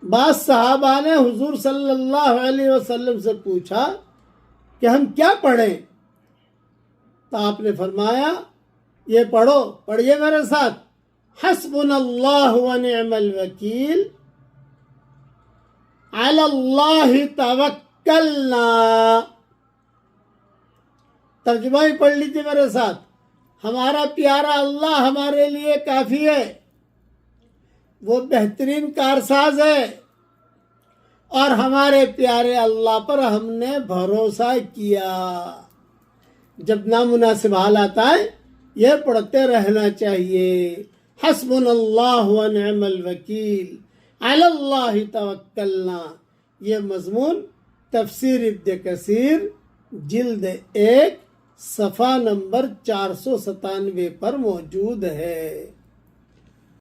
बाद सहाबा ने हुजूर सल्लल्लाहु अलैहि वसल्लम से पूछा कि हम क्या पढ़ें, तो आपने फरमाया ये पढ़ो, पढ़िए मेरे साथ, हस्बुनल्लाहु व निअमल वकील अलल्लाहि तवक्कलना। तर्जुमा ही पढ़ लीजिए मेरे साथ, हमारा प्यारा अल्लाह हमारे लिए काफ़ी है, वो बेहतरीन कारसाज है और हमारे प्यारे अल्लाह पर हमने भरोसा किया। जब नामुनासिब हाल आता है यह पढ़ते रहना चाहिए, हस्बुनल्लाहु व निअमल वकील अलल्लाहि तवक्कलना। ये मजमून तफसीर इब्न कसीर जिल्द 1 सफ़ा नंबर 497 पर मौजूद है।